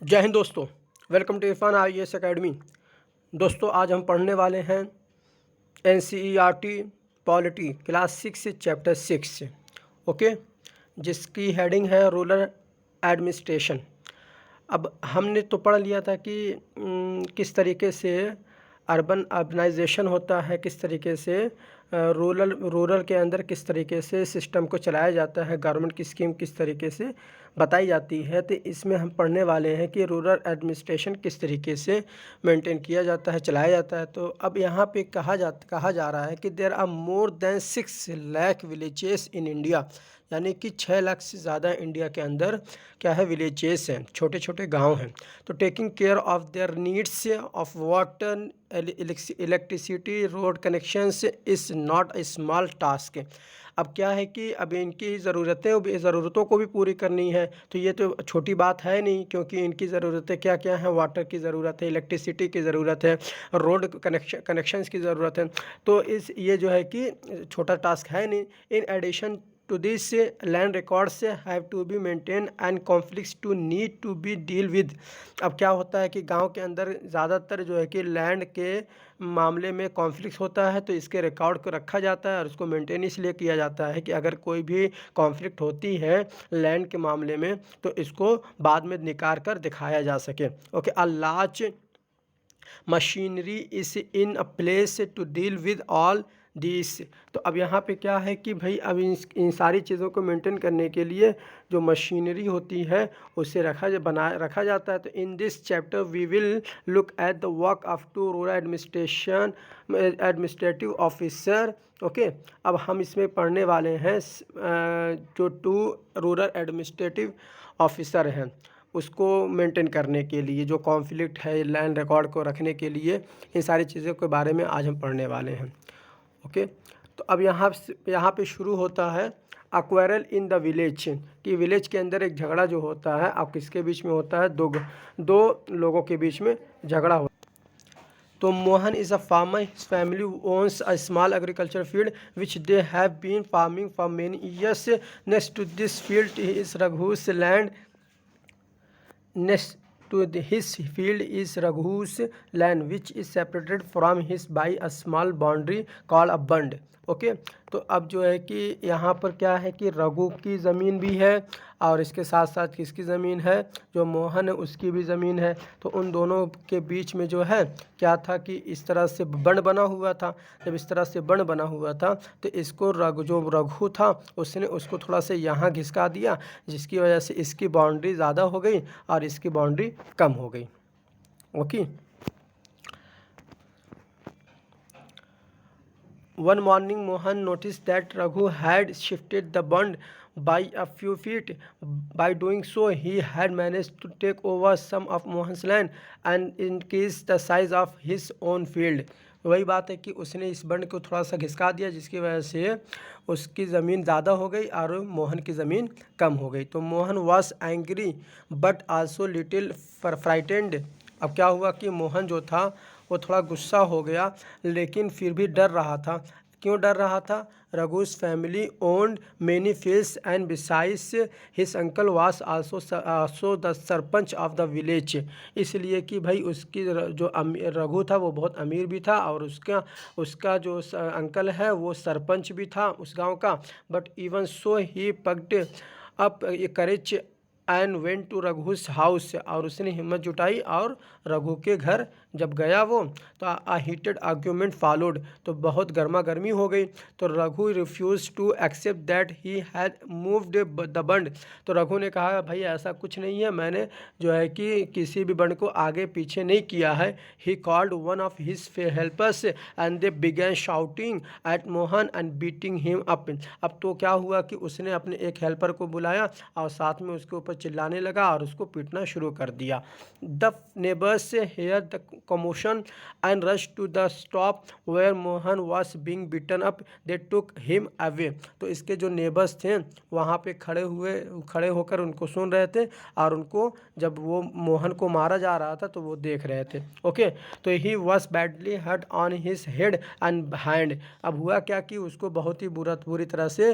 जय हिंद दोस्तों। Welcome to Irfan IAS academy. दोस्तों आज हम पढ़ने वाले हैं NCERT polity class 6 chapter 6। Okay, जिसकी हेडिंग है रूरल एडमिनिस्ट्रेशन। अब हमने तो पढ़ लिया था कि किस तरीके से अर्बनाइजेशन होता है, किस तरीके से रूरल के अंदर किस तरीके से सिस्टम को चलाया जाता है, गवर्नमेंट की स्कीम किस तरीके से बताई जाती है। तो इसमें हम पढ़ने वाले हैं कि रूरल एडमिनिस्ट्रेशन किस तरीके से मेंटेन किया जाता है, चलाया जाता है। तो अब यहाँ पे कहा जा रहा है कि there are more than 6 lakh villages in India, यानी कि 6 लाख से ज़्यादा इंडिया के अंदर क्या है, विलेजेस हैं, छोटे छोटे गांव हैं। तो taking care of their needs of water, electricity, road connections is not a small task. अब क्या है कि अब इनकी ज़रूरतों को भी पूरी करनी है, तो ये तो छोटी बात है नहीं, क्योंकि इनकी ज़रूरतें क्या क्या हैं। वाटर की ज़रूरत है, इलेक्ट्रिसिटी की ज़रूरत है, रोड कनेक्शंस की ज़रूरत है। तो ये जो है कि छोटा टास्क है नहीं। In addition to this, land records have to be maintained and conflicts to need to be deal with। अब क्या होता है कि गांव के अंदर ज़्यादातर जो है कि लैंड के मामले में कॉन्फ्लिक्ट होता है, तो इसके रिकॉर्ड को रखा जाता है और उसको मेंटेन इसलिए किया जाता है कि अगर कोई भी कॉन्फ्लिक्ट होती है लैंड के मामले में, तो इसको बाद में निकाल कर दिखाया जा सके। Okay, a large machinery is in a place to deal with all this. तो अब यहाँ पे क्या है कि भाई अब इन सारी चीज़ों को मेंटेन करने के लिए जो मशीनरी होती है उसे रखा जाता है। तो in this chapter we will look at the work of two rural administrative officer. Okay, अब हम इसमें पढ़ने वाले हैं जो 2 रूरल एडमिनिस्ट्रेटिव ऑफिसर हैं, उसको मेंटेन करने के लिए, जो कॉन्फ्लिक्ट है लैंड रिकॉर्ड को रखने के लिए, इन सारी चीज़ों के बारे में आज हम पढ़ने वाले हैं। ओके, तो अब यहाँ पे शुरू होता है अक्वायरल इन द विलेज, कि विलेज के अंदर एक झगड़ा जो होता है, अब किसके बीच में होता है, दो लोगों के बीच में झगड़ा होता है। तो Mohan is a farmer, his family owns a small agriculture field which they have been farming for many years. Next to this field is Raghu's land. Next to his field is Raghu's land, which is separated from his by a small boundary called a bund। Okay, तो अब जो है कि यहाँ पर क्या है कि रघु की ज़मीन भी है और इसके साथ साथ किसकी ज़मीन है, जो मोहन है उसकी भी ज़मीन है। तो उन दोनों के बीच में जो है क्या था कि इस तरह से बंड बना हुआ था। जब इस तरह से बंड बना हुआ था तो इसको जो रघु था उसने उसको थोड़ा सा यहाँ घिसका दिया, जिसकी वजह से इसकी बाउंड्री ज़्यादा हो गई और इसकी बाउंड्री कम हो गई। Okay, One morning, Mohan noticed that Raghu had shifted the bond by a few feet. By doing so, he had managed to take over some of Mohan's land and increase the size of his own field। वही बात है कि उसने इस बंड को थोड़ा सा घिसका दिया, जिसकी वजह से उसकी ज़मीन ज़्यादा हो गई और मोहन की ज़मीन कम हो गई। तो Mohan was angry but also little frightened. अब क्या हुआ कि मोहन जो था वो थोड़ा गुस्सा हो गया, लेकिन फिर भी डर रहा था। क्यों डर रहा था? Raghu's family owned many fields and besides his uncle was also the sarpanch of the village. इसलिए कि भाई उसकी जो रघु था वो बहुत अमीर भी था और उसका जो अंकल है वो सरपंच भी था उस गांव का। But even so he picked up courage and went to Raghu's house. और उसने हिम्मत जुटाई और रघु के घर जब गया वो, तो आ हीटेड आर्ग्यूमेंट फॉलोड। तो बहुत गर्मा गर्मी हो गई। तो Raghu refused to accept that he had moved the bund. तो रघु ने कहा भाई ऐसा कुछ नहीं है, मैंने जो है कि किसी भी बंड को आगे पीछे नहीं किया है। He called one of his helpers and they began shouting at Mohan and beating him up. अब तो क्या हुआ कि उसने अपने एक हेल्पर को बुलाया और साथ में उसके ऊपर चिल्लाने लगा और उसको पीटना शुरू कर दिया। The neighbours hear the commotion and rushed to the stop where Mohan was being beaten up. They took him away। तो इसके जो नेबर्स थे वहाँ पे खड़े होकर उनको सुन रहे थे और उनको जब वो मोहन को मारा जा रहा था तो वो देख रहे थे। ओके, तो he was badly hurt on his head and hand. अब हुआ क्या कि उसको बहुत ही बुरी तरह से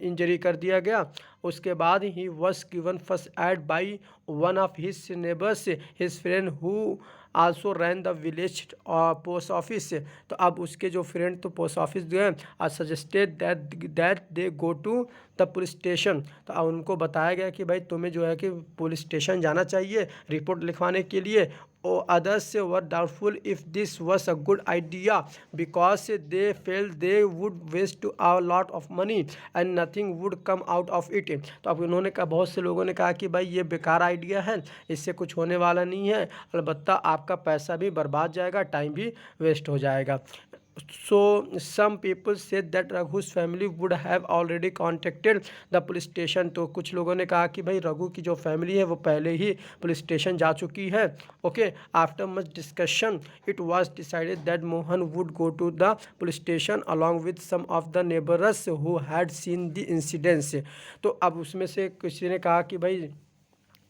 इंजरी कर दिया गया उसके बाद he was given first aid by one of his neighbours his friend who also rain the village post office. तो अब उसके जो फ्रेंड तो पोस्ट ऑफिस गए और suggested that they go to the police station. तो अब उनको बताया गया कि भाई तुम्हें जो है कि पुलिस स्टेशन जाना चाहिए रिपोर्ट लिखवाने के लिए। Others were doubtful if this was a good idea because they felt they would waste a lot of money and nothing would come out of it। तो अब उन्होंने कहा, बहुत से लोगों ने कहा कि भाई ये बेकार आइडिया है, इससे कुछ होने वाला नहीं है, अलबत्ता आपका पैसा भी बर्बाद जाएगा, टाइम भी वेस्ट हो जाएगा। So some people said that Raghu's family would have already contacted the police station। तो कुछ लोगों ने कहा कि भाई रघु की जो फैमिली है वो पहले ही पुलिस स्टेशन जा चुकी है। Okay, after much discussion it was decided that Mohan would go to the police station along with some of the neighbours who had seen the incidents. तो अब उसमें से किसी ने कहा कि भाई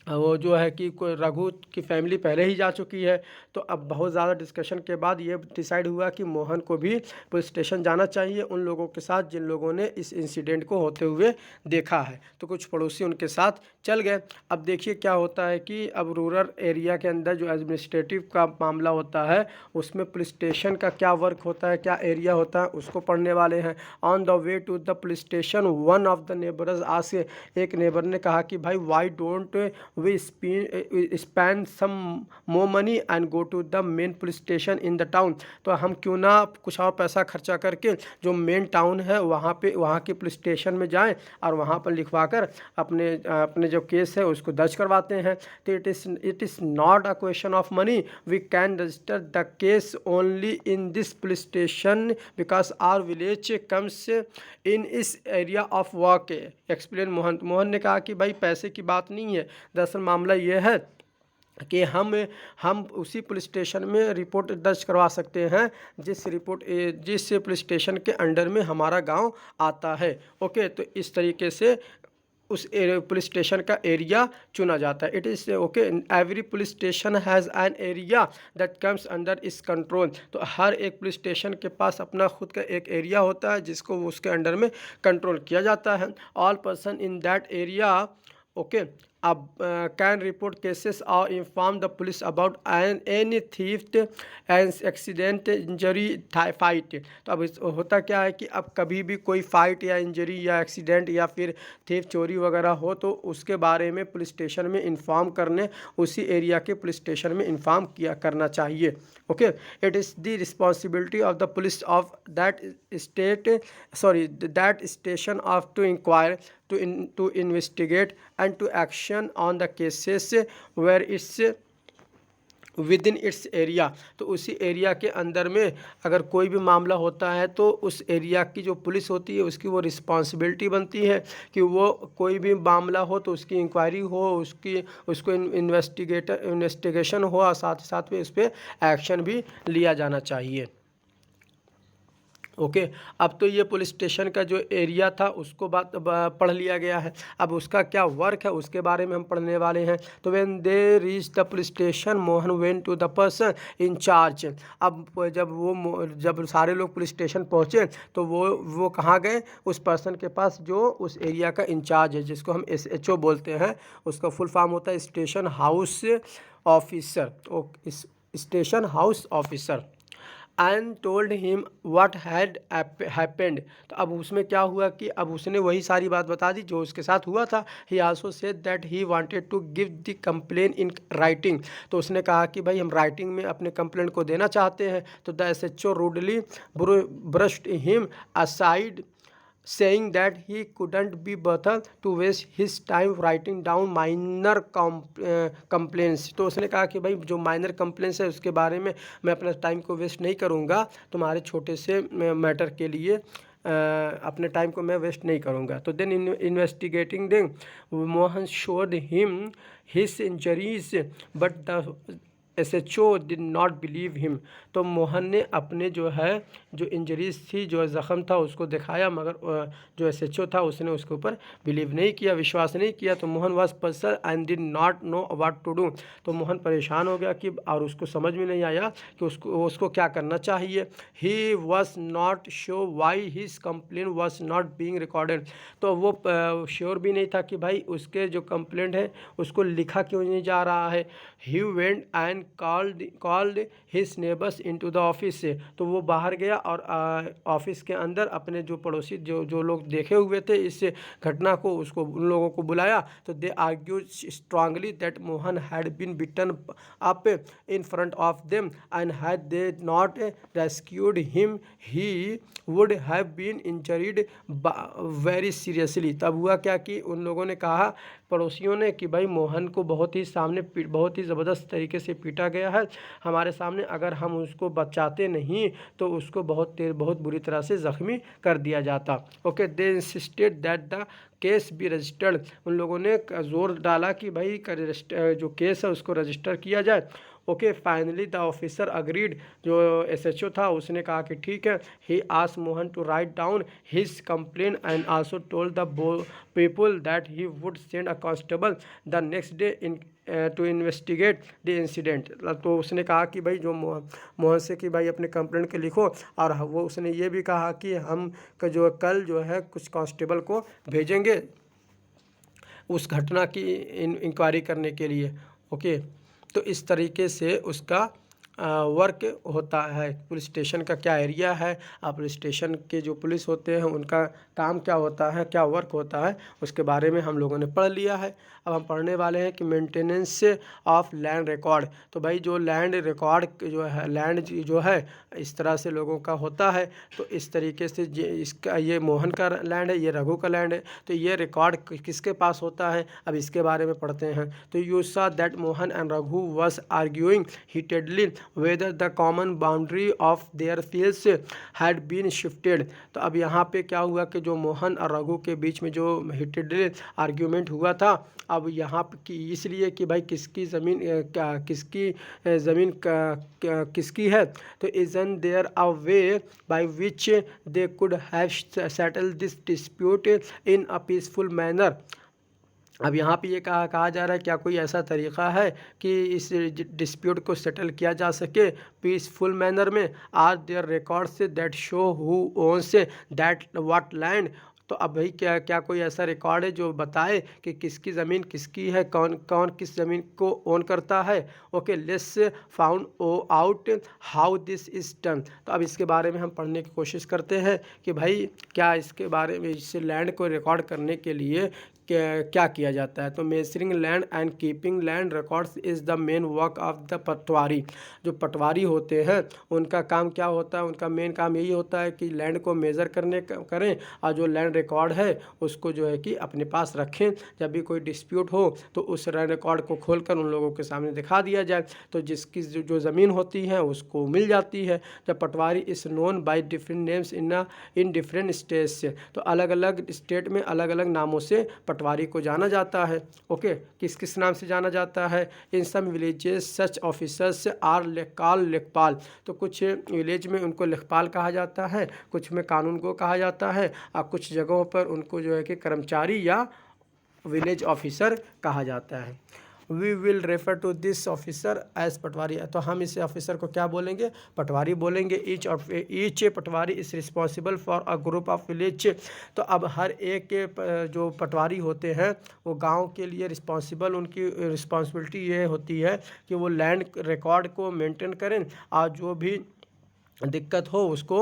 वो जो है कि कोई रघु की फैमिली पहले ही जा चुकी है। तो अब बहुत ज़्यादा डिस्कशन के बाद ये डिसाइड हुआ कि मोहन को भी पुलिस स्टेशन जाना चाहिए उन लोगों के साथ जिन लोगों ने इस इंसिडेंट को होते हुए देखा है। तो कुछ पड़ोसी उनके साथ चल गए। अब देखिए क्या होता है कि अब रूरल एरिया के अंदर जो एडमिनिस्ट्रेटिव का मामला होता है उसमें पुलिस स्टेशन का क्या वर्क होता है, क्या एरिया होता है, उसको पढ़ने वाले हैं। On the way to the police station one of the neighbours asked, एक नेबर ने कहा कि भाई why don't we spend some more money and go to the main police station in the town। तो हम क्यों ना कुछ और पैसा खर्चा करके जो मेन टाउन है वहाँ पे वहाँ के पुलिस स्टेशन में जाएं और वहाँ पर लिखवा कर अपने जो केस है उसको दर्ज करवाते हैं। तो it is not a question of money, we can register the case only in this police station because our village comes in this area of work. Explain Mohan ने कहा कि भाई पैसे की बात नहीं है, दरअसल मामला ये है कि हम उसी पुलिस स्टेशन में रिपोर्ट दर्ज करवा सकते हैं जिस पुलिस स्टेशन के अंडर में हमारा गांव आता है। ओके, तो इस तरीके से उस पुलिस स्टेशन का एरिया चुना जाता है। It is okay, every police station has an area that comes under इस कंट्रोल। तो हर एक पुलिस स्टेशन के पास अपना खुद का एक एरिया होता है जिसको उसके अंडर में कंट्रोल किया जाता है। All person in that area okay अब कैन रिपोर्ट केसेस और inform the police about any theft and accident injury fight. तो अब होता क्या है कि अब कभी भी कोई फाइट या इंजरी या एक्सीडेंट या फिर थीफ चोरी वगैरह हो तो उसके बारे में पुलिस स्टेशन में इन्फॉर्म करने उसी एरिया के पुलिस स्टेशन में इन्फॉर्म करना चाहिए। Okay, it is the responsibility of the police of that station of to inquire to investigate and to action on the cases where it's within its area। तो उसी area के अंदर में अगर कोई भी मामला होता है तो उस एरिया की जो पुलिस होती है उसकी वो रिस्पॉन्सिबिलिटी बनती है कि वो कोई भी मामला हो तो उसकी इंक्वायरी हो, उसको इन्वेस्टिगेशन हो और साथ ही साथ में उस पर एक्शन भी लिया जाना चाहिए। ओके, अब तो ये पुलिस स्टेशन का जो एरिया था उसको पढ़ लिया गया है। अब उसका क्या वर्क है उसके बारे में हम पढ़ने वाले हैं। तो when they reach the police station Mohan went to the person in charge. अब जब सारे लोग पुलिस स्टेशन पहुँचे तो वो कहाँ गए, उस पर्सन के पास जो उस एरिया का इंचार्ज है जिसको हम SHO बोलते हैं। उसका फुल फॉर्म होता है station house officer. Station house officer and told him what had happened. तो अब उसमें क्या हुआ कि अब उसने वही सारी बात बता दी जो उसके साथ हुआ था। He also said that he wanted to give the complain in writing. तो उसने कहा कि भाई हम राइटिंग में अपने कंप्लेन को देना चाहते हैं। तो the SHO rudely brushed him aside saying that he couldn't be bothered to waste his time writing down minor complaints। तो उसने कहा कि भाई जो माइनर कंप्लेंट्स है उसके बारे में मैं अपना टाइम को वेस्ट नहीं करूँगा, तुम्हारे छोटे से मैटर के लिए अपने टाइम को मैं वेस्ट नहीं करूँगा। तो then investigating them Mohan showed him his injuries but the SHO did not believe him. तो मोहन ने अपने जो है जो इंजरीज थी, जो ज़ख़म था, उसको दिखाया, मगर जो SHO था उसने उसके ऊपर बिलीव नहीं किया, विश्वास नहीं किया। तो Mohan was puzzled and did not know what to do. तो मोहन परेशान हो गया कि और उसको समझ में नहीं आया कि उसको क्या करना चाहिए। He was not sure why his complain was not being recorded. तो वो श्योर भी नहीं था कि भाई उसके जो कंप्लेंट है उसको लिखा क्यों नहीं जा रहा है। He went and called his neighbours into the office. तो वो बाहर गया और ऑफिस के अंदर अपने जो पड़ोसी जो लोग देखे हुए थे इस घटना को, उसको उन लोगों को बुलाया। तो they argued strongly that Mohan had been beaten up in front of them and had they not rescued him he would have been injured very seriously. तब हुआ क्या कि उन लोगों ने कहा, पड़ोसियों ने, कि भाई मोहन को बहुत ही ज़बरदस्त तरीके से पीटा गया है हमारे सामने, अगर हम उसको बचाते नहीं तो उसको बहुत बुरी तरह से ज़ख्मी कर दिया जाता। Okay, they insisted that the case be registered. उन लोगों ने जोर डाला कि भाई जो केस है उसको रजिस्टर किया जाए। Okay, finally the officer agreed. जो SHO था उसने कहा कि ठीक है। He asked Mohan to write down his complain and also told the people that he would send a constable the next day in to investigate the incident. तो उसने कहा कि भाई जो मोहन से कि भाई अपने कंप्लेंट के लिखो, और वो उसने ये भी कहा कि हम जो कल जो है कुछ कांस्टेबल को भेजेंगे उस घटना की इंक्वायरी करने के लिए। ओके, तो इस तरीके से उसका वर्क होता है। पुलिस स्टेशन का क्या एरिया है, पुलिस स्टेशन के जो पुलिस होते हैं उनका काम क्या होता है, क्या वर्क होता है, उसके बारे में हम लोगों ने पढ़ लिया है। अब हम पढ़ने वाले हैं कि मेंटेनेंस ऑफ लैंड रिकॉर्ड। तो भाई जो लैंड रिकॉर्ड जो है, लैंड जो है इस तरह से लोगों का होता है। तो इस तरीके से इसका ये मोहन का लैंड है, ये रघु का लैंड है। तो ये रिकॉर्ड किसके पास होता है, अब इसके बारे में पढ़ते हैं। तो you saw that Mohan and Raghu was arguing heatedly whether the common boundary of their fields had been shifted। तो अब यहाँ पे क्या हुआ कि जो मोहन और रघु के बीच में जो हीटेड आर्ग्यूमेंट हुआ था, अब यहाँ पे इसलिए कि भाई किसकी ज़मीन किसकी है। तो isn't there a way by which they could have settled this dispute in a peaceful manner। अब यहाँ पे ये कहा जा रहा है, क्या कोई ऐसा तरीक़ा है कि इस डिस्प्यूट को सेटल किया जा सके पीसफुल मैनर में। Are there records that show who owns that what land. तो अब भाई क्या कोई ऐसा रिकॉर्ड है जो बताए कि किसकी ज़मीन किसकी है, कौन कौन किस ज़मीन को ओन करता है। Okay, let's found out how this is done. तो अब इसके बारे में हम पढ़ने की कोशिश करते हैं कि भाई क्या इसके बारे में, इस लैंड को रिकॉर्ड करने के लिए क्या किया जाता है। तो measuring land and keeping land records is the main work of the patwari. जो पटवारी होते हैं उनका काम क्या होता है, उनका मेन काम यही होता है कि लैंड को मेज़र करें और जो लैंड रिकॉर्ड है उसको जो है कि अपने पास रखें। जब भी कोई डिस्प्यूट हो तो उस लैंड रिकॉर्ड को खोलकर उन लोगों के सामने दिखा दिया जाए, तो जिसकी जो ज़मीन होती है उसको मिल जाती है। जब patwari is known by different names in different states. तो अलग अलग स्टेट में अलग अलग नामों से पटवारी को जाना जाता है। ओके, किस किस नाम से जाना जाता है। In some villages such officers are lekhpal. तो कुछ विलेज में उनको लेखपाल कहा जाता है, कुछ में कानून को कहा जाता है, और कुछ जगहों पर उनको जो है कि कर्मचारी या विलेज ऑफिसर कहा जाता है। We will refer to this officer as patwari. तो हम इस ऑफिसर को क्या बोलेंगे, पटवारी बोलेंगे। Each patwari is responsible for a group of village. तो अब हर एक के जो पटवारी होते हैं वो गांव के लिए रिस्पॉन्सिबल, उनकी रिस्पॉन्सिबिलिटी ये होती है कि वो लैंड रिकॉर्ड को मेंटेन करें और जो भी दिक्कत हो उसको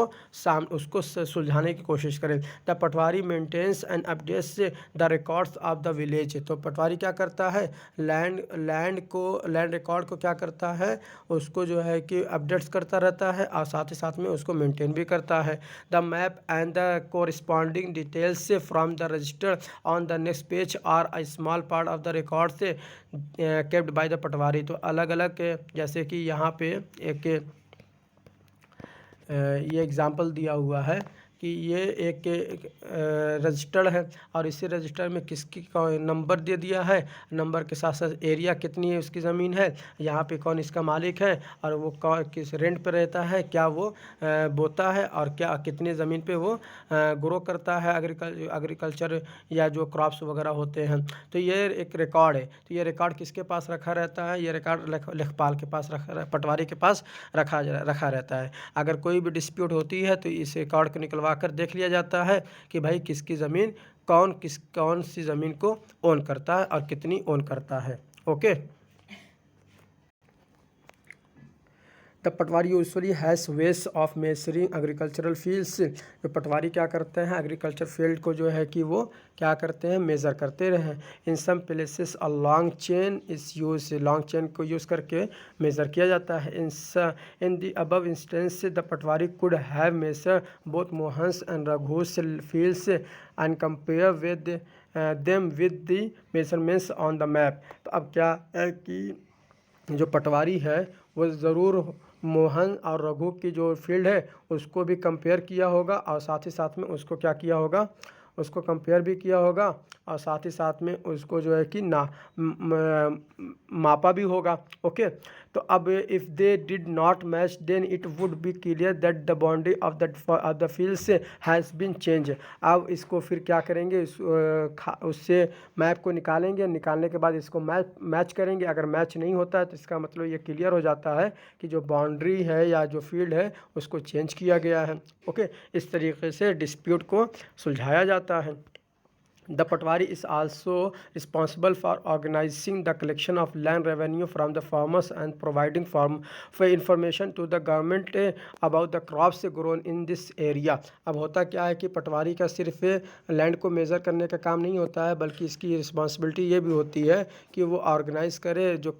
सुलझाने की कोशिश करें। The patwari maintains and updates the records of the village. तो पटवारी क्या करता है, लैंड रिकॉर्ड को क्या करता है, उसको जो है कि अपडेट्स करता रहता है और साथ ही साथ में उसको मेंटेन भी करता है। The map and the corresponding details from the register on the next page are a small part of the records kept by the patwari. तो अलग अलग, जैसे कि यहाँ पे एक ये एग्ज़ाम्पल दिया हुआ है कि ये एक रजिस्टर्ड है और इसी रजिस्टर में किसकी नंबर दे दिया है, नंबर के साथ साथ एरिया कितनी है उसकी ज़मीन है, यहाँ पे कौन इसका मालिक है और वो किस रेंट पे रहता है, क्या वो बोता है और क्या कितनी ज़मीन पे वो ग्रो करता है एग्रीकल्चर या जो क्रॉप्स वगैरह होते हैं। तो ये एक रिकॉर्ड है। तो ये रिकॉर्ड किसके पास रखा रहता है, ये रिकॉर्ड लेखपाल के पास पटवारी के पास रखा रहता है। अगर कोई भी डिस्प्यूट होती है तो इस रिकॉर्ड को निकलवा कर देख लिया जाता है कि भाई किसकी ज़मीन कौन सी ज़मीन को ओन करता है और कितनी ओन करता है। Okay. The Patwari usually has ways of measuring agricultural fields. जो पटवारी क्या करते हैं, एग्रीकल्चर फील्ड को जो है कि वो क्या करते हैं, मेज़र करते रहे। In some places a long chain is use, long chain को यूज़ करके मेज़र किया जाता है। In the above instance the patwari could have measure both Mohan's and Raghu's fields and compare with them with the measurements on the map. तो अब क्या है कि जो पटवारी है वो ज़रूर मोहन और रघु की जो फील्ड है उसको भी कंपेयर किया होगा और साथ ही साथ में उसको क्या किया होगा, उसको कंपेयर भी किया होगा और साथ ही साथ में उसको जो है कि मापा भी होगा। ओके। तो अब if they did not match then it would be clear that the boundary of the fields has been change. अब इसको फिर क्या करेंगे, उससे मैप को निकालेंगे, निकालने के बाद इसको मैच करेंगे। अगर मैच नहीं होता है तो इसका मतलब ये क्लियर हो जाता है कि जो बाउंड्री है या जो फील्ड है उसको चेंज किया गया है। ओके। इस तरीके से डिस्प्यूट को सुलझाया जाता है। The Patwari is also responsible for organizing the collection of land revenue from the farmers and providing for information to the government about the crops grown in this area। अब होता क्या है कि पटवारी का सिर्फ लैंड को मेज़र करने का काम नहीं होता है, बल्कि इसकी रिस्पॉन्सिबिलिटी ये भी होती है कि वो ऑर्गेनाइज़ करे जो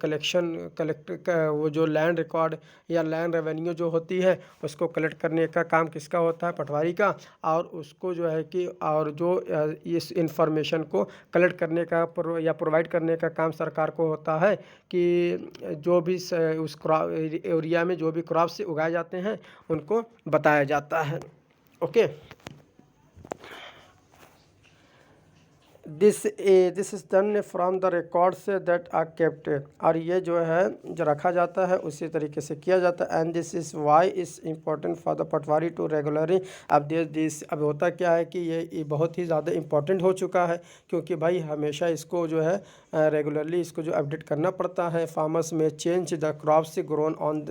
वो जो लैंड रिकॉर्ड या लैंड रेवेन्यू जो होती है उसको कलेक्ट करने का काम किसका होता है, पटवारी का। और उसको जो है कि और जो इस इंफॉर्मेशन को कलेक्ट करने का या प्रोवाइड करने का काम सरकार को होता है कि जो भी उस एरिया में जो भी क्रॉप्स उगाए जाते हैं उनको बताया जाता है। Okay. This is done from the records that are kept. और ये जो है जो रखा जाता है उसी तरीके से किया जाता है। And this is why is important for the patwari to regularly update this. अब होता क्या है कि ये बहुत ही ज़्यादा इम्पोर्टेंट हो चुका है, क्योंकि भाई हमेशा इसको जो है रेगुलरली इसको जो अपडेट करना पड़ता है। फार्मर्स में change the crops grown on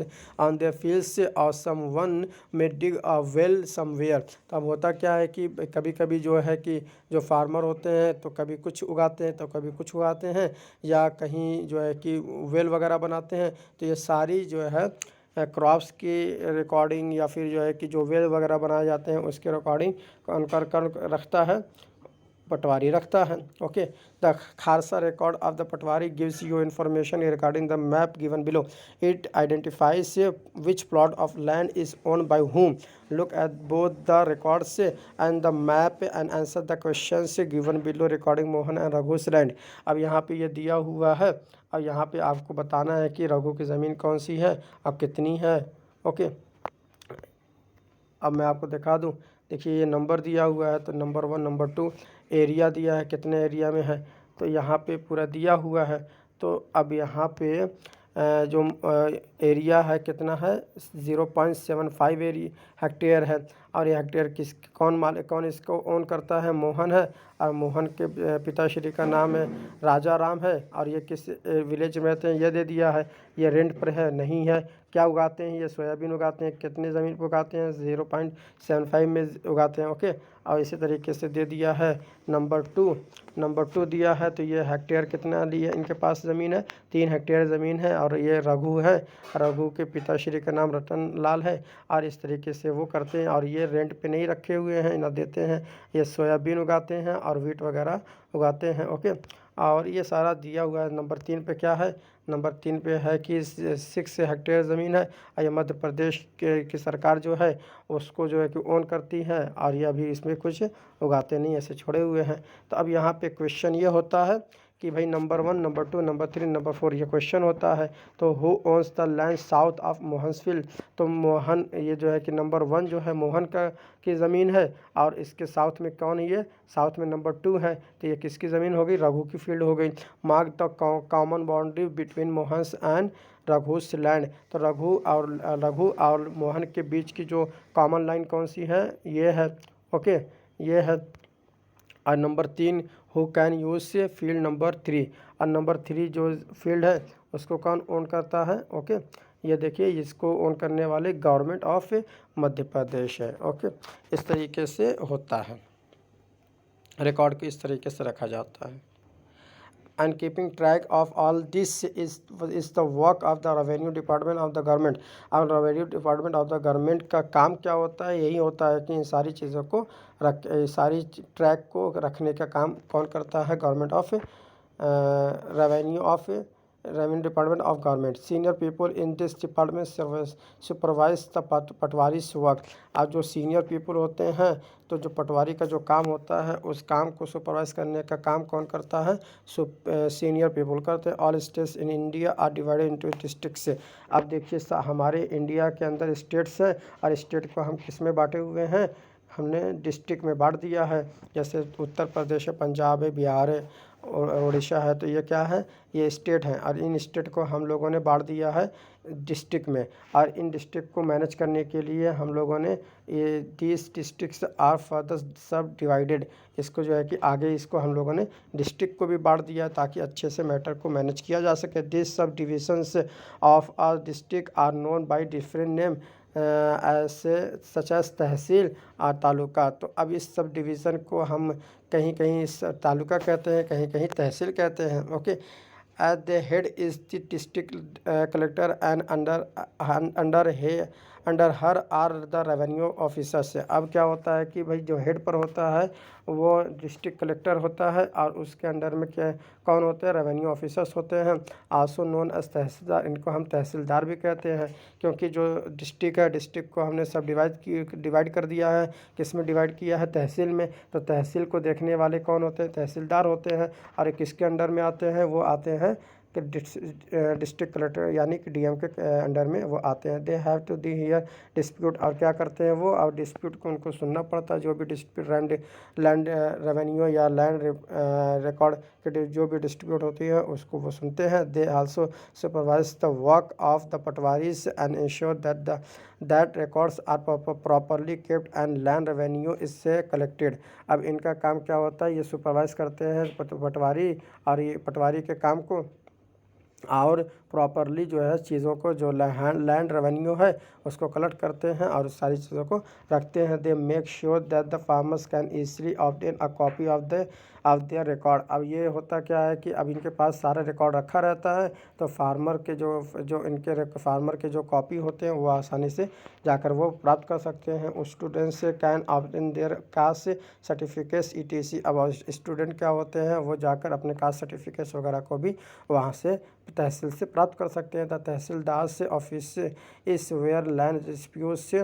their fields और सम वन में डिग अ वेल समवेयर। तो अब होता क्या है कि कभी कभी जो है कि जो फार्मर होते हैं तो कभी कुछ उगाते हैं तो कभी कुछ उगाते हैं, या कहीं जो है कि वेल वगैरह बनाते हैं। तो ये सारी जो है क्रॉप्स की रिकॉर्डिंग या फिर जो है कि जो वेल वगैरह बनाए जाते हैं उसके रिकॉर्डिंग कर रखता है पटवारी रखता है। ओके। द खारसा record of the patwari gives you information regarding the map given below. It identifies which plot of land is own by whom। Look at both the records and the map and answer the questions given below regarding Mohan and रघु's land। अब यहाँ पे ये दिया हुआ है, अब यहाँ पे आपको बताना है कि रघु की ज़मीन कौन सी है, अब कितनी है। ओके। अब मैं आपको दिखा दूँ, देखिए ये नंबर दिया हुआ है, तो नंबर 1, नंबर 2, एरिया दिया है कितने एरिया में है, तो यहाँ पे पूरा दिया हुआ है। तो अब यहाँ पे जो एरिया है कितना है, 0.75 हेक्टेयर है। और ये हेक्टेयर कौन इसको ओन करता है, मोहन है। और मोहन के पिताश्री का नाम है राजा राम है। और ये किस विलेज में रहते हैं ये दे दिया है। ये रेंट पर है नहीं है। क्या उगाते हैं, ये सोयाबीन उगाते हैं। कितने ज़मीन पर उगाते हैं, 0.75 में उगाते हैं। ओके। और इसी तरीके से दे दिया है नंबर 2 दिया है। तो ये हेक्टेयर कितना लिए इनके पास ज़मीन है, 3 हेक्टेयर ज़मीन है। और ये रघु है, रघु के पिताश्री का नाम रतन लाल है। और इस तरीके से वो करते हैं। और ये रेंट पे नहीं रखे हुए हैं, ना देते हैं। ये सोयाबीन उगाते हैं और वीट वगैरह उगाते हैं। ओके। और ये सारा दिया हुआ है। नंबर 3 पे क्या है, नंबर 3 पे है कि 6 हेक्टेयर ज़मीन है। और ये मध्य प्रदेश की सरकार जो है उसको जो है कि ओन करती है। और ये अभी इसमें कुछ उगाते नहीं, ऐसे छोड़े हुए हैं। तो अब यहाँ पे क्वेश्चन ये होता है कि भाई नंबर 1, नंबर 2, नंबर 3, नंबर 4 ये क्वेश्चन होता है। तो who owns the land south of Mohan's field, तो मोहन ये जो है कि नंबर 1 जो है मोहन का की ज़मीन है, और इसके साउथ में कौन है, ये साउथ में नंबर 2 है, तो ये किसकी ज़मीन हो गई, रघु की फील्ड हो गई। Mark the common boundary between Mohan's and रघुस land, तो रघु और मोहन के बीच की जो कॉमन लाइन कौन सी है, ये है। ओके, ये है। और नंबर 3, हु कैन यूज से फील्ड नंबर 3, और नंबर 3 जो फील्ड है उसको कौन ओन करता है। ओके, ये देखिए इसको ओन करने वाले गवर्नमेंट ऑफ मध्य प्रदेश है। ओके, इस तरीके से होता है, रिकॉर्ड को इस तरीके से रखा जाता है। And keeping track of all this is the work of the revenue department of the government. अब revenue department of the government का काम क्या होता है, यही होता है कि इन सारी चीज़ों को सारी ट्रैक को रखने का काम कौन करता है, government of revenue department of government. Senior people in this department supervise the patwaris work. अब जो सीनियर पीपल होते हैं, तो जो पटवारी का जो काम होता है उस काम को सुपरवाइज करने का काम कौन करता है, सीनियर पीपल करते हैं। All states in India are divided into districts. अब देखिए हमारे इंडिया के अंदर स्टेट्स हैं, और स्टेट को हम किस में बांटे हुए हैं, हमने डिस्ट्रिक्ट में बांट दिया है। जैसे उत्तर प्रदेश है, पंजाब है, बिहार है और उड़ीसा है, तो ये क्या है, ये स्टेट हैं, और इन स्टेट को हम लोगों ने बांट दिया है डिस्ट्रिक्ट में। और इन डिस्ट्रिक्ट को मैनेज करने के लिए हम लोगों ने ये दीज डिस्ट्रिक्ट्स आर फर्दर सब डिवाइडेड, इसको जो है कि आगे इसको हम लोगों ने डिस्ट्रिक्ट को भी बांट दिया ताकि अच्छे से मैटर को मैनेज किया जा सके। This sub divisions of our district are known by different name ऐसे सच एस तहसील और तालुका। तो अब इस सब डिवीज़न को हम कहीं कहीं तालुका कहते हैं, कहीं कहीं तहसील कहते हैं। Okay, at the head is the district collector and under her are the revenue officers. अब क्या होता है कि भाई जो हेड पर होता है वो डिस्ट्रिक्ट कलेक्टर होता है, और उसके अंडर में क्या कौन होते हैं, रेवेन्यू ऑफिसर्स होते हैं, आल्सो नोन एज तहसीलदार। इनको हम तहसीलदार भी कहते हैं, क्योंकि जो डिस्ट्रिक्ट है, डिस्ट्रिक्ट को हमने सब डिवाइड कर दिया है। किस में डिवाइड किया है, तहसील में। तो तहसील को देखने वाले कौन होते हैं, तहसीलदार होते हैं, और किसके अंडर में आते हैं, वो आते हैं कि डिस्ट्रिक्ट कलेक्टर यानी कि डीएम के अंडर में वो आते हैं। They have to the hear dispute, और क्या करते हैं वो, और डिस्प्यूट को उनको सुनना पड़ता है। जो भी डिस्प्यूट लैंड रेवेन्यू या लैंड रिकॉर्ड के जो भी डिस्प्यूट होती है उसको वो सुनते हैं। They also supervise the work of the patwaris and ensure that records are properly kept and land revenue इससे कलेक्टेड। अब इनका काम क्या होता है, ये सुपरवाइज करते हैं पटवारी, और ये पटवारी के काम को और प्रॉपरली जो है चीज़ों को जो लैंड रेवेन्यू है उसको कलेक्ट करते हैं और सारी चीज़ों को रखते हैं। They make sure that the farmers can easily obtain a copy of there record. अब ये होता क्या है कि अब इनके पास सारा रिकॉर्ड रखा रहता है, तो फार्मर के फार्मर के जो कॉपी होते हैं वो आसानी से जाकर वो प्राप्त कर सकते हैं। Students can obtain their caste certificates ETC। अब स्टूडेंट क्या होते हैं, वो जाकर अपने कास्ट सर्टिफिकेट्स वगैरह को भी वहाँ से तहसील से प्राप्त कर सकते हैं। द तहसीलदार से ऑफिस से is where land disputes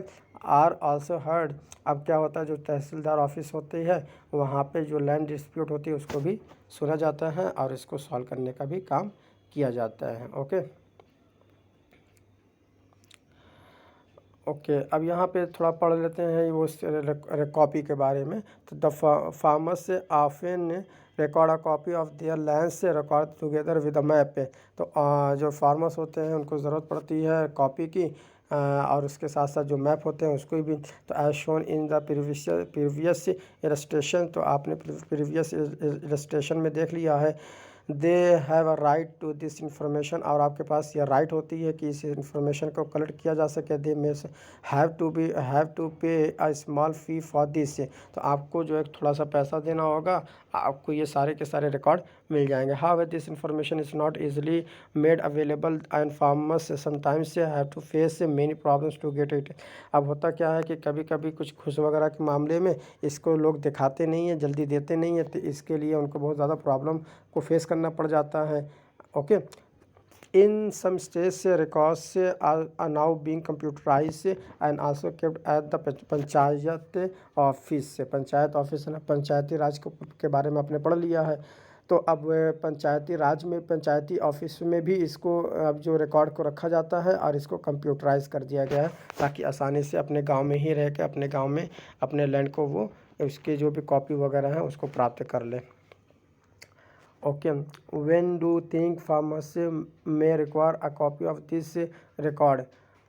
are also heard. अब क्या होता है, जो तहसीलदार ऑफिस होती है वहाँ पे जो लैंड डिस्प्यूट होती है उसको भी सुना जाता है और इसको सॉल्व करने का भी काम किया जाता है। ओके, अब यहाँ पे थोड़ा पढ़ लेते हैं वो कॉपी के बारे में। तो द फार्मर्स से often record a copy of their land से record together with a map. तो जो फार्मर्स होते हैं उनको ज़रूरत पड़ती है कॉपी की, और उसके साथ साथ जो मैप होते हैं उसको भी। तो as shown in the previous illustration, तो आपने प्रीवियस इलस्ट्रेशन में देख लिया है। They have a right to this information, और आपके पास यह राइट होती है कि इस इंफॉर्मेशन को कलेक्ट किया जा सके। दे मे हैव टू पे a small fee for this. तो आपको जो है थोड़ा सा पैसा देना होगा, आपको ये सारे के सारे रिकॉर्ड मिल जाएंगे। How this information is not easily made available and farmers sometimes have to face many problems to get it. अब होता क्या है कि कभी कभी कुछ घूस वगैरह के मामले में इसको लोग दिखाते नहीं हैं, जल्दी देते नहीं हैं, तो इसके लिए उनको बहुत ज़्यादा प्रॉब्लम को फेस करना पड़ जाता है। Okay, in some states records are now being computerise and also kept at the panchayat office. Panchayat office है ना, पंचायती राज के बारे में आपने पढ़ लिया है। तो अब पंचायती राज में पंचायती ऑफिस में भी इसको अब जो रिकॉर्ड को रखा जाता है और इसको कंप्यूटराइज कर दिया गया है ताकि आसानी से अपने गांव में ही रह के अपने गांव में अपने लैंड को वो उसके जो भी कॉपी वगैरह है उसको प्राप्त कर ले। Okay, when do think farmers may require a copy of this record?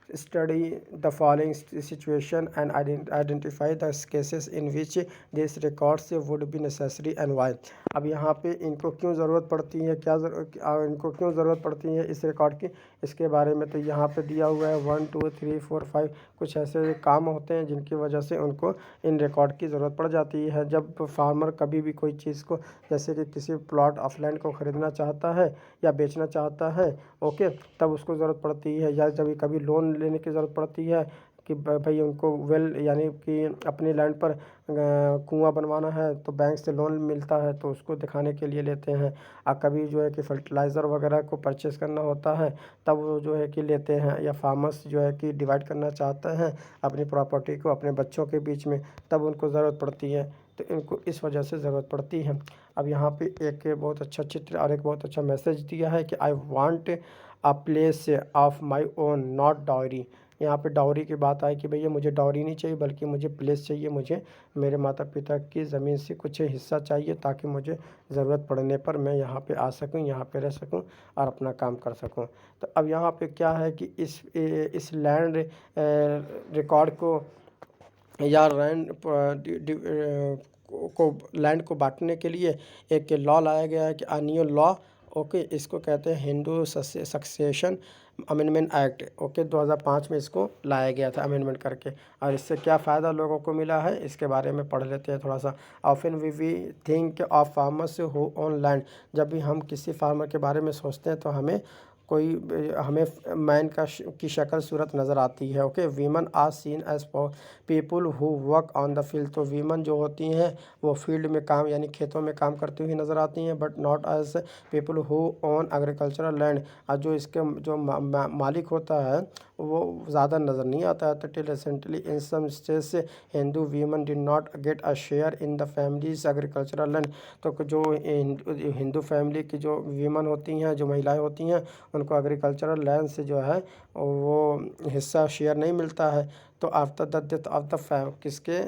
Study the following situation and identify the cases in which these records would be necessary and why। अब यहाँ पे इनको क्यों ज़रूरत पड़ती है, इनको क्यों ज़रूरत पड़ती है इस रिकॉर्ड की, इसके बारे में तो यहाँ पे दिया हुआ है 1 2 3 4 5 कुछ ऐसे काम होते हैं जिनकी वजह से उनको इन रिकॉर्ड की ज़रूरत पड़ जाती है। जब फार्मर कभी भी कोई चीज़ को जैसे कि किसी प्लॉट ऑफ लैंड को ख़रीदना चाहता है या बेचना चाहता है, ओके, तब उसको ज़रूरत पड़ती है, या जब कभी लोन लेने की ज़रूरत पड़ती है कि भाई उनको वेल यानी कि अपनी लैंड पर कुआं बनवाना है तो बैंक से लोन मिलता है तो उसको दिखाने के लिए लेते हैं। और कभी जो है कि फर्टिलाइज़र वगैरह को परचेस करना होता है तब वो जो है कि लेते हैं, या फार्मर्स जो है कि डिवाइड करना चाहते हैं अपनी प्रॉपर्टी को अपने बच्चों के बीच में, तब उनको ज़रूरत पड़ती है, तो इनको इस वजह से ज़रूरत पड़ती है। अब यहाँ पे एक बहुत अच्छा चित्र और एक बहुत अच्छा मैसेज दिया है कि I want a place of my own not dowry. यहाँ पे डाउरी की बात आई कि भैया मुझे डाउरी नहीं चाहिए बल्कि मुझे प्लेस चाहिए, मुझे मेरे माता पिता की ज़मीन से कुछ हिस्सा चाहिए ताकि मुझे ज़रूरत पड़ने पर मैं यहाँ पे आ सकूँ, यहाँ पे रह सकूँ और अपना काम कर सकूँ। तो अब यहाँ पे क्या है कि इस लैंड रिकॉर्ड को या लैंड को बांटने के लिए एक लॉ लाया गया है कि न्यू लॉ, ओके, इसको कहते हैं Hindu succession amendment act, okay, 2005 में इसको लाया गया था अमेंडमेंट करके। और इससे क्या फ़ायदा लोगों को मिला है इसके बारे में पढ़ लेते हैं थोड़ा सा। Often we think of farmers who own land. जब भी हम किसी फार्मर के बारे में सोचते हैं तो हमें मैन की शक्ल सूरत नज़र आती है, okay. Women are seen as people who work on the field. तो वीमन जो होती हैं वो फील्ड में काम यानी खेतों में काम करती हुई नज़र आती हैं, but not as people who own agricultural land. और जो इसके जो मालिक होता है वो ज़्यादा नज़र नहीं आता है। तो till recently in some states Hindu women did not get a share in the families agricultural land. तो जो हिंदू फैमिली की जो वीमन होती हैं, जो महिलाएं होती हैं, उनको एग्रीकल्चरल लैंड से जो है वो हिस्सा शेयर नहीं मिलता है। तो after the death of the किसके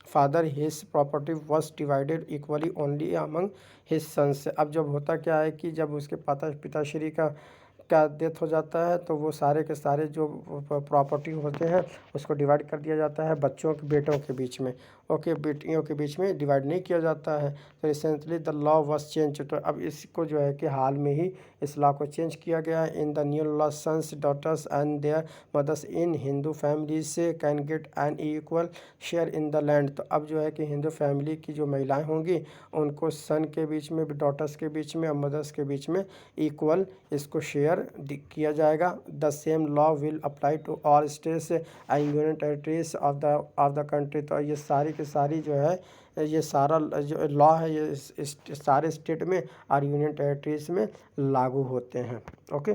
father his property was divided equally only among his sons. अब जब होता क्या है कि जब उसके पिताश्री का डेथ हो जाता है तो वो सारे के सारे जो प्रॉपर्टी होते हैं उसको डिवाइड कर दिया जाता है बेटों के बीच में, ओके, बेटियों के बीच में डिवाइड नहीं किया जाता है। तो recently the law was change. तो अब इसको जो है कि हाल में ही इस लॉ को चेंज किया गया है। In the new law sons daughters and their mothers in Hindu family से can get an equal share in the land. तो अब जो है कि हिंदू फैमिली की जो महिलाएं होंगी उनको सन के बीच में, डॉटर्स के बीच में और मदर्स के बीच में इक्वल इसको शेयर किया जाएगा। The same law will apply to all states and union territories of the country. तो ये सारी की सारी जो है ये सारा जो लॉ है ये सारे स्टेट में और यूनियन टेरिटरीज में लागू होते हैं, okay.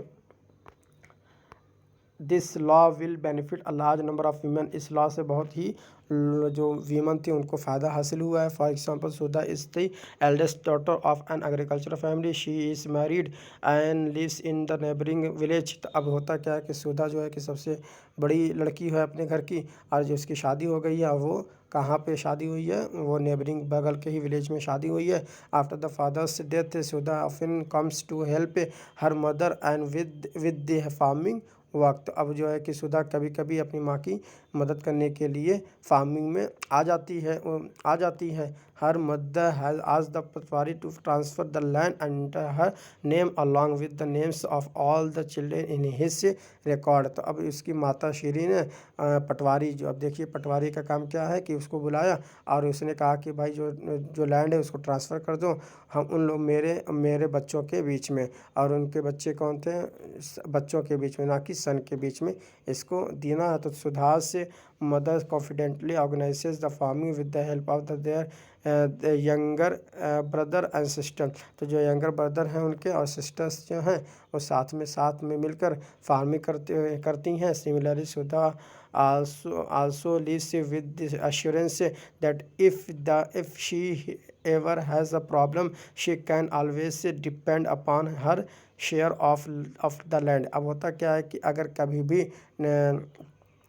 This law will benefit a large number of women. इस लॉ से बहुत ही जो वीमन थी उनको फ़ायदा हासिल हुआ है। For example Sudha is the eldest daughter of an agriculture family, she is married and lives in the neighbouring village. तो अब होता क्या है कि सुधा जो है कि सबसे बड़ी लड़की है अपने घर की और जो उसकी शादी हो गई है वो कहाँ पे शादी हुई है, वो नेबरिंग बगल के ही विलेज में शादी हुई है। After the father's death Sudha often comes to help her mother and with the farming वक्त। अब जो है कि सुधा कभी कभी अपनी माँ की मदद करने के लिए फार्मिंग में आ जाती है। Her mother has asked the patwari to transfer the land and her name along with the names of all the children in his record. तो अब इसकी माता श्री ने पटवारी जो, अब देखिए पटवारी का काम क्या है कि उसको बुलाया और उसने कहा कि भाई जो लैंड है उसको ट्रांसफ़र कर दो हम उन लोग मेरे बच्चों के बीच में, और उनके बच्चे कौन थे, बच्चों के बीच में ना कि सन के बीच में इसको देना है। तो सुधा से mother confidently organises the farming with the help of their younger brother and sister. तो जो यंगर ब्रदर हैं उनके और सिस्टर्स जो हैं वो साथ में मिलकर फार्मिंग करती हैं। Similarly Sudha also lives with the assurance that if she ever has a problem, she can always depend upon her share of the land। अब होता क्या है कि अगर कभी भी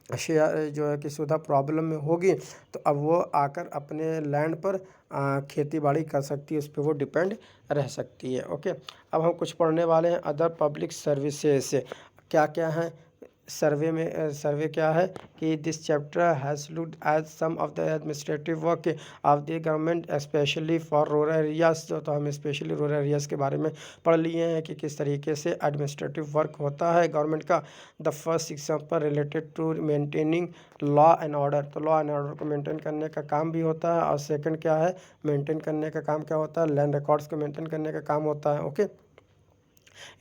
शेयर जो है कि सुधा प्रॉब्लम में होगी तो अब वो आकर अपने लैंड पर खेती बाड़ी कर सकती है, उस पर वो डिपेंड रह सकती है। ओके, अब हम कुछ पढ़ने वाले हैं अदर पब्लिक सर्विसेज। क्या क्या है सर्वे में? सर्वे क्या है कि this chapter has looked at some of the administrative work of the government specially for rural areas. तो हम स्पेशली रूरल एरियाज़ के बारे में पढ़ लिए हैं कि किस तरीके से एडमिनिस्ट्रेटिव वर्क होता है गवर्नमेंट का। The first example related to maintaining law and order. तो लॉ एंड ऑर्डर को मेंटेन करने का काम भी होता है। और सेकंड क्या है, मेंटेन करने का काम क्या होता है, लैंड रिकॉर्ड्स को मेंटेन करने का काम होता है। Okay,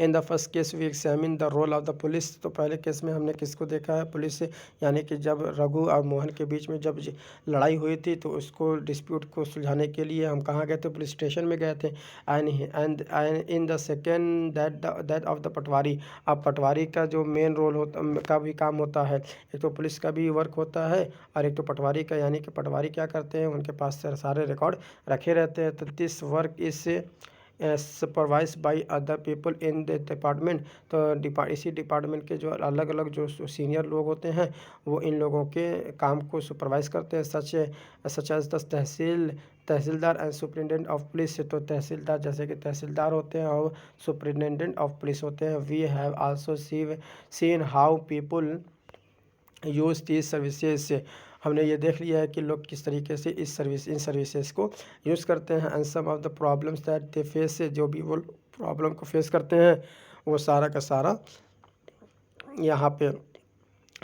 in the first case we examine the role of the police. तो पहले केस में हमने किसको देखा है, पुलिस से, यानी कि जब रघु और मोहन के बीच में जब लड़ाई हुई थी तो उसको डिस्प्यूट को सुलझाने के लिए हम कहाँ गए थे, पुलिस स्टेशन में गए थे। And in the second that of the patwari. अब पटवारी का जो मेन रोल होता का भी काम होता है, एक तो पुलिस का भी वर्क होता है और एक तो पटवारी का, यानी कि पटवारी क्या करते हैं, उनके पास सारे रिकॉर्ड रखे रहते हैं। तो this work is supervise by other people in the department. तो इसी डिपार्टमेंट के जो अलग अलग जो सीनियर लोग होते हैं वो इन लोगों के काम को सुपरवाइज करते हैं। Such as the tehsildar and superintendent of police. तो तहसीलदार जैसे कि तहसीलदार होते हैं और सुपरिटेंडेंट ऑफ पुलिस होते हैं। We have also seen how people use these services. हमने ये देख लिया है कि लोग किस तरीके से इन सर्विसेज को यूज़ करते हैं। And some of the problems that they face, जो भी वो प्रॉब्लम को फेस करते हैं वो सारा का सारा यहाँ पे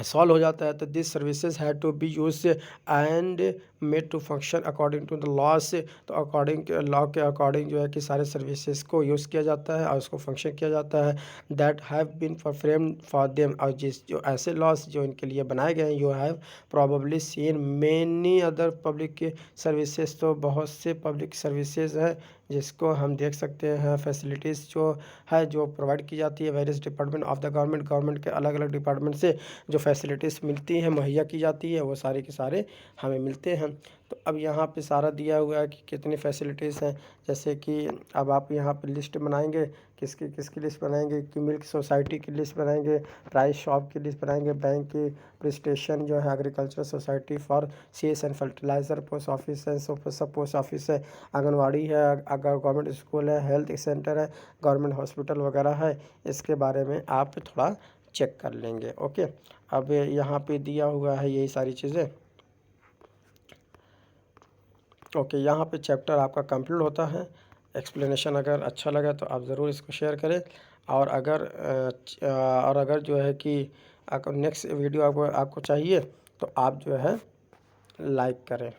सॉल्व हो जाता है। तो this services had to be use and made to function according to the laws. तो अकॉर्डिंग लॉ के अकॉर्डिंग जो है कि सारे सर्विसेज को यूज़ किया जाता है और उसको फंक्शन किया जाता है। That have been framed for them. और जो ऐसे लॉस जो इनके लिए बनाए गए हैं, you have probably seen many other public services. तो बहुत से पब्लिक सर्विसेज है जिसको हम देख सकते हैं, फैसिलिटीज़ जो है जो प्रोवाइड की जाती है various department of the government के अलग अलग डिपार्टमेंट से जो फैसिलिटीज़ मिलती हैं, मुहैया की जाती है, वो सारे के सारे हमें मिलते हैं। तो अब यहाँ पे सारा दिया हुआ है कि कितनी फैसिलिटीज़ हैं। जैसे कि अब आप यहाँ पे लिस्ट बनाएंगे, किसकी लिस्ट बनाएंगे कि मिल्क सोसाइटी की लिस्ट बनाएंगे, प्राइस शॉप की लिस्ट बनाएंगे, बैंक की, पुलिस स्टेशन जो है, agriculture society for seeds and fertiliser, post office है, सब पोस्ट ऑफिस है, आंगनवाड़ी है, अगर गवर्नमेंट स्कूल है, हेल्थ सेंटर है, गवर्नमेंट हॉस्पिटल वगैरह है। इसके बारे में आप थोड़ा चेक कर लेंगे। ओके, अब यहाँ पे दिया हुआ है यही सारी चीज़ें। ओके, यहाँ पे चैप्टर आपका कंप्लीट होता है। एक्सप्लेनेशन अगर अच्छा लगा तो आप ज़रूर इसको शेयर करें। और अगर जो है कि अगर नेक्स्ट वीडियो आपको चाहिए तो आप जो है लाइक करें।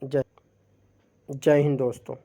जय हिंद दोस्तों।